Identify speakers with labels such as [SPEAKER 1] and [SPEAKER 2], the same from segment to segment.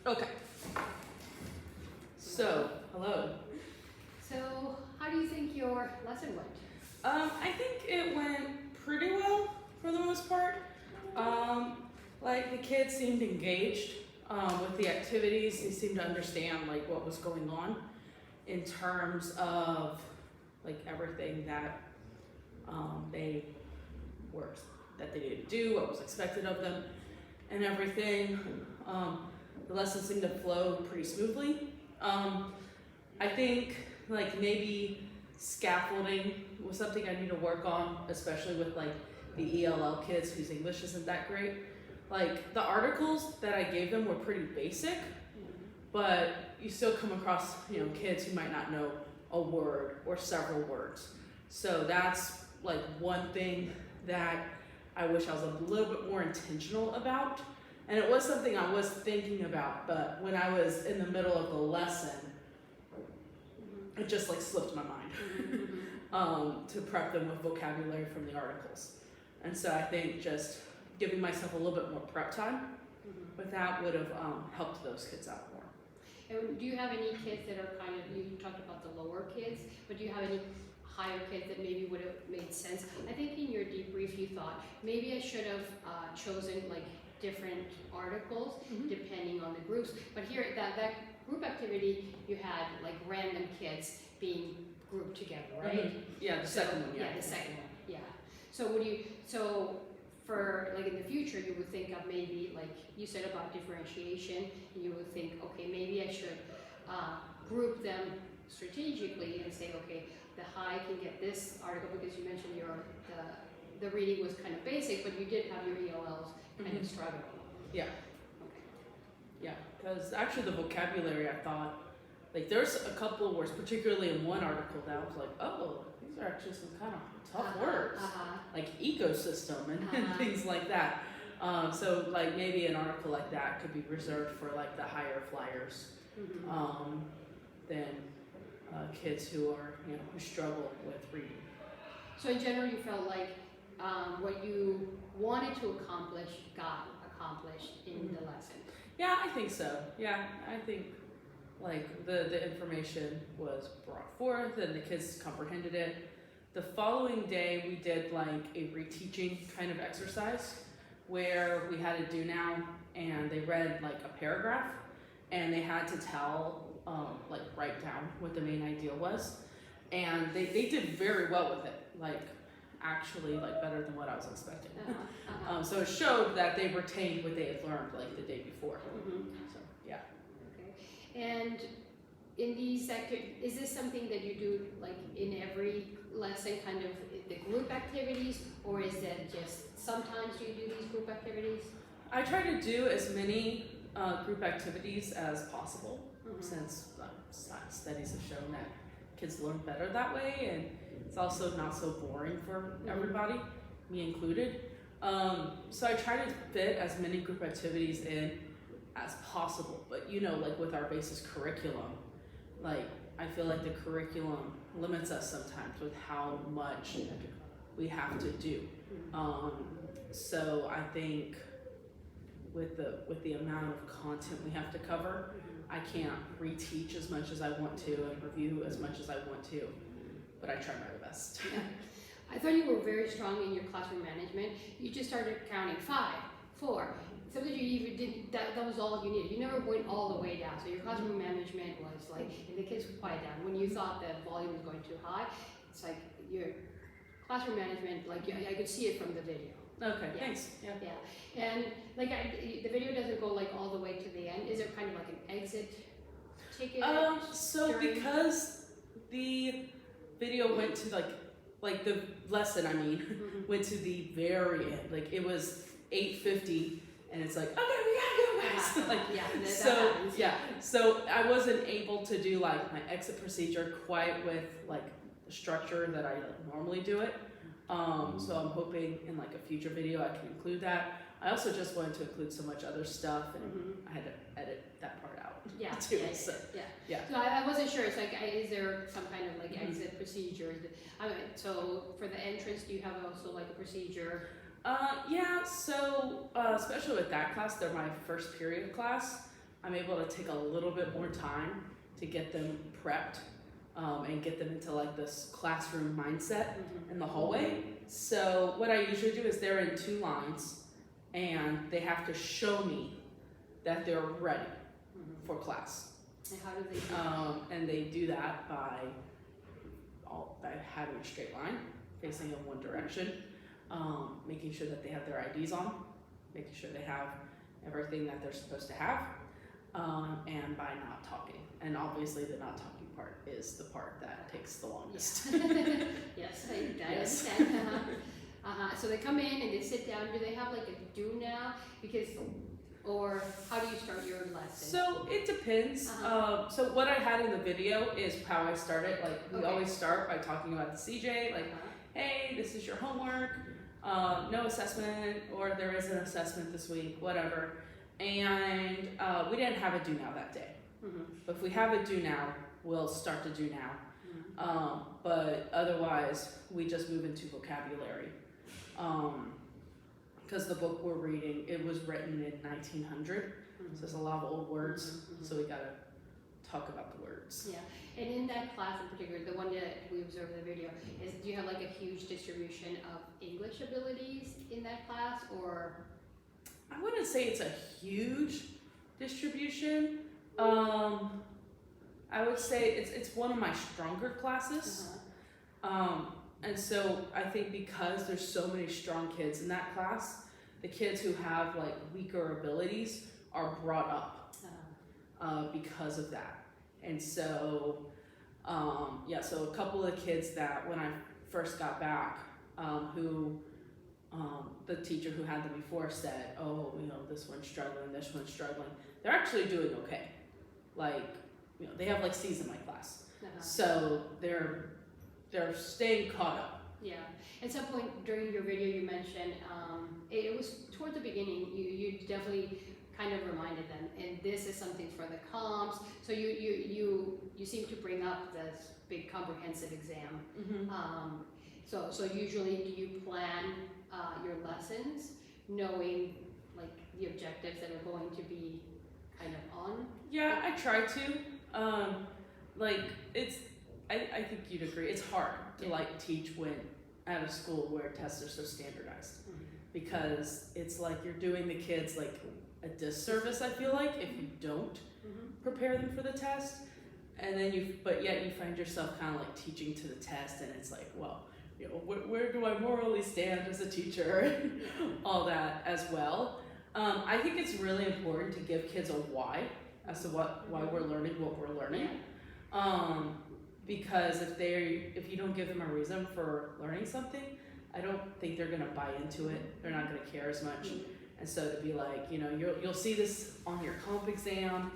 [SPEAKER 1] Okay. So, hello.
[SPEAKER 2] So, how do you think your lesson went?
[SPEAKER 1] I think it went pretty well for the most part. Like the kids seemed engaged with the activities. They seemed to understand like what was going on in terms of like everything that they were that they needed to do, what was expected of them, and everything. The lesson seemed to flow pretty smoothly. I think like maybe scaffolding was something I need to work on, especially with like the ELL kids whose English isn't that great. Like the articles that I gave them were pretty basic, but you still come across, kids who might not know a word or several words. So that's like one thing that I wish I was a little bit more intentional about. And it was something I was thinking about, but when I was in the middle of the lesson, it just like slipped my mind to prep them with vocabulary from the articles. And so I think just giving myself a little bit more prep time with that would have helped those kids out more.
[SPEAKER 2] And do you have any kids that are kind of, you talked about the lower kids, but do you have any higher kids that maybe would have made sense? I think in your debrief you thought, maybe I should have chosen like different articles depending on the groups. But here, that group activity, you had like random kids being grouped together, right?
[SPEAKER 1] Yeah, the second one, yeah.
[SPEAKER 2] Yeah, the second one, yeah. So for like in the future, you would think of maybe like you said about differentiation, you would think, okay, maybe I should group them strategically and say, okay, the high can get this article because you mentioned the reading was kind of basic, but you did have your ELLs kind of struggling.
[SPEAKER 1] Yeah.
[SPEAKER 2] Okay.
[SPEAKER 1] Yeah, because actually the vocabulary, I thought, like there's a couple words, particularly in one article that I was like, oh, these are actually some kind of tough words, like ecosystem and things like that. So like maybe an article like that could be reserved for like the higher flyers than kids who are, who struggle with reading.
[SPEAKER 2] So in general, you felt like what you wanted to accomplish got accomplished in the lesson.
[SPEAKER 1] Yeah, I think so. Yeah, I think like the information was brought forth and the kids comprehended it. The following day we did like a reteaching kind of exercise where we had a do now and they read like a paragraph and they had to tell, like write down what the main idea was. And they did very well with it, like actually like better than what I was expecting. So it showed that they retained what they had learned like the day before. So yeah.
[SPEAKER 2] Okay. And in these is this something that you do like in every lesson, kind of the group activities, or is that just sometimes you do these group activities?
[SPEAKER 1] I try to do as many group activities as possible since studies have shown that kids learn better that way, and it's also not so boring for everybody, me included. So I try to fit as many group activities in as possible, but like with our basis curriculum, like I feel like the curriculum limits us sometimes with how much we have to do. So I think with the amount of content we have to cover, I can't reteach as much as I want to and review as much as I want to, but I try my best.
[SPEAKER 2] Yeah. I thought you were very strong in your classroom management. You just started counting 5, 4. Sometimes you even did that was all you needed. You never went all the way down. So your classroom management was like, and the kids would quiet down. When you thought the volume was going too high, it's like your classroom management, like I could see it from the video.
[SPEAKER 1] Okay, thanks. Yeah.
[SPEAKER 2] And like the video doesn't go like all the way to the end. Is there kind of like an exit ticket?
[SPEAKER 1] So because the video went to like the lesson, went to the very end. Like it was 8:50, and it's like, okay, we gotta go, guys. So I wasn't able to do like my exit procedure quite with like the structure that I normally do it. So I'm hoping in like a future video I can include that. I also just wanted to include so much other stuff, and I had to edit that part out. Too. So
[SPEAKER 2] I wasn't sure. It's like, is there some kind of like exit procedure? So for the entrance, do you have also like a procedure?
[SPEAKER 1] So especially with that class, they're my first period class. I'm able to take a little bit more time to get them prepped and get them into like this classroom mindset in the hallway. So what I usually do is they're in 2 lines and they have to show me that they're ready for class.
[SPEAKER 2] And how do they do that?
[SPEAKER 1] And they do that by having a straight line, facing in one direction, making sure that they have their IDs on, making sure they have everything that they're supposed to have, and by not talking. And obviously the not talking part is the part that takes the longest.
[SPEAKER 2] Yes, I
[SPEAKER 1] Yes.
[SPEAKER 2] understand. So they come in and they sit down. Do they have like a do now? Because, or how do you start your lesson?
[SPEAKER 1] So it depends. So what I had in the video is how I started. Like we always start by talking about the CJ, like, hey, this is your homework, no assessment, or there is an assessment this week, whatever. And we didn't have a do now that day. But if we have a do now, we'll start to do now. But otherwise, we just move into vocabulary. Because the book we're reading, it was written in 1900, so there's a lot of old words, so we gotta talk about the words.
[SPEAKER 2] Yeah, and in that class in particular, the one that we observed in the video, do you have like a huge distribution of English abilities in that class, or?
[SPEAKER 1] I wouldn't say it's a huge distribution. I would say it's one of my stronger classes. And so I think because there's so many strong kids in that class, the kids who have like weaker abilities are brought up because of that. And so, so a couple of kids that when I first got back, who the teacher who had them before said, oh, this one's struggling, this one's struggling. They're actually doing okay. Like, they have like C's in my class. So they're staying caught up.
[SPEAKER 2] Yeah. At some point during your video, you mentioned it was towards the beginning. You definitely kind of reminded them, and this is something for the comps. So you seem to bring up this big comprehensive exam. So usually, do you plan your lessons knowing like the objectives that are going to be kind of on?
[SPEAKER 1] Yeah, I try to. I think you'd agree. It's hard to like teach when at a school where tests are so standardized, because it's like you're doing the kids like a disservice. I feel like if you don't prepare them for the test, and then yet you find yourself kind of like teaching to the test, and it's like, well, where do I morally stand as a teacher? All that as well. I think it's really important to give kids a why as to why we're learning what we're learning. Because if you don't give them a reason for learning something, I don't think they're gonna buy into it. They're not gonna care as much. And so to be like, you'll see this on your comp exam,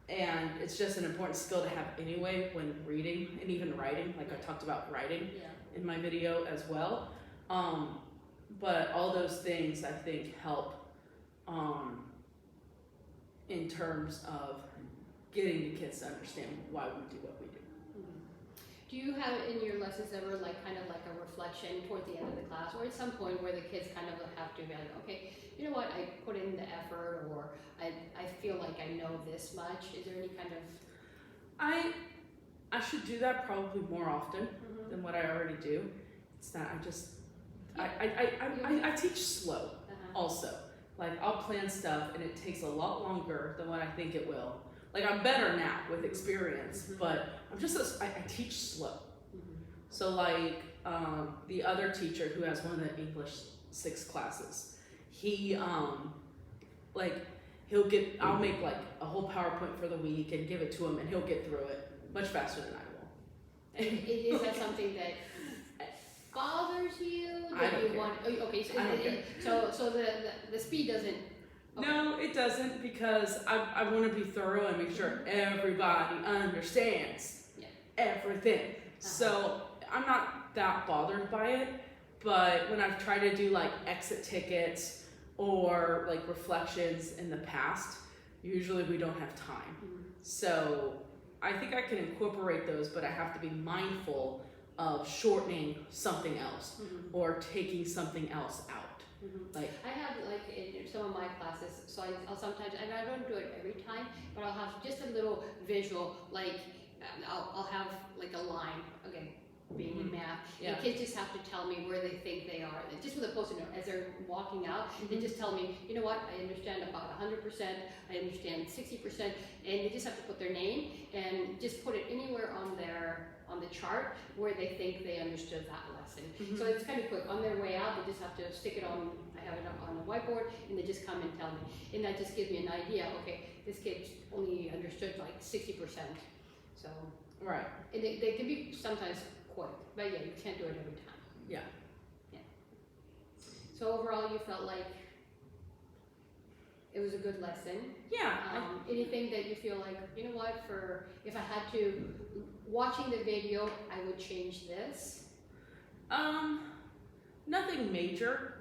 [SPEAKER 1] and it's just an important skill to have anyway when reading and even writing. Like I talked about writing in my video as well. But all those things I think help in terms of getting the kids to understand why we do what we do.
[SPEAKER 2] Do you have in your lessons ever like kind of like a reflection toward the end of the class, or at some point where the kids kind of have to evaluate, okay, you know what, I put in the effort, or I feel like I know this much? Is there any kind of...
[SPEAKER 1] I should do that probably more often than what I already do. It's not, I teach slow also. Like I'll plan stuff and it takes a lot longer than what I think it will. Like I'm better now with experience, but I teach slow. So like the other teacher who has one of the English 6 classes, I'll make like a whole PowerPoint for the week and give it to him, and he'll get through it much faster than I will.
[SPEAKER 2] Is that something that bothers you?
[SPEAKER 1] I don't care.
[SPEAKER 2] Okay,
[SPEAKER 1] I don't care.
[SPEAKER 2] So the speed doesn't... Okay.
[SPEAKER 1] No, it doesn't, because I want to be thorough and make sure everybody understands everything. So I'm not that bothered by it, but when I've tried to do like exit tickets or like reflections in the past, usually we don't have time. So I think I can incorporate those, but I have to be mindful of shortening something else or taking something else out. Like,
[SPEAKER 2] I have like in some of my classes, so I'll sometimes, and I don't do it every time, but I'll have just a little visual, like I'll have like a line, again, being in math,
[SPEAKER 1] Yeah.
[SPEAKER 2] and kids just have to tell me where they think they are, just with a post-it note, as they're walking out, they just tell me, you know what, I understand about 100%, I understand 60%, and they just have to put their name, and just put it anywhere on the chart where they think they understood that lesson. So it's kind of quick. On their way out, they just have to stick it on, I have it up on the whiteboard, and they just come and tell me. And that just gives me an idea, okay, this kid only understood like 60%. So,
[SPEAKER 1] right.
[SPEAKER 2] and they can be sometimes quick, but yeah, you can't do it every time.
[SPEAKER 1] Yeah.
[SPEAKER 2] Yeah. So overall, you felt like it was a good lesson.
[SPEAKER 1] Yeah.
[SPEAKER 2] Anything that you feel like, you know what, if I had to, watching the video, I would change this?
[SPEAKER 1] Nothing major.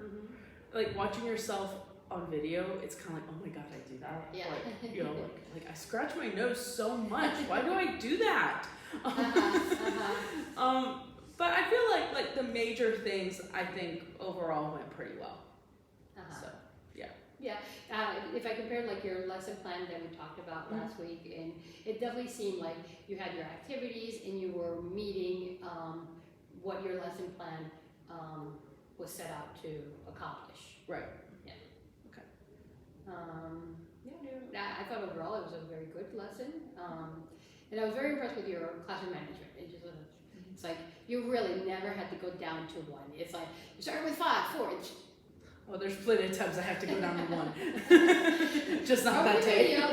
[SPEAKER 1] Like watching yourself on video, it's kind of like, oh my god, I do that.
[SPEAKER 2] Yeah.
[SPEAKER 1] Like, you know, like I scratch my nose so much. Why do I do that? But I feel like the major things I think overall went pretty well. So
[SPEAKER 2] yeah. If I compare like your lesson plan that we talked about last week, and it definitely seemed like you had your activities and you were meeting what your lesson plan was set out to accomplish.
[SPEAKER 1] right.
[SPEAKER 2] I thought overall it was a very good lesson, and I was very impressed with your classroom management. It's like you really never had to go down to one. It's like you started with 5, 4.
[SPEAKER 1] Well, there's plenty of times I have to go down to 1. Just not that day.
[SPEAKER 2] You know,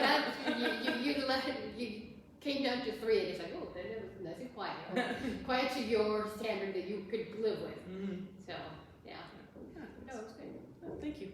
[SPEAKER 2] you came down to 3, and it's like, oh, then it was nice and quiet, or quiet to your standard that you could live with. So yeah, no, it was good.
[SPEAKER 1] Thank you.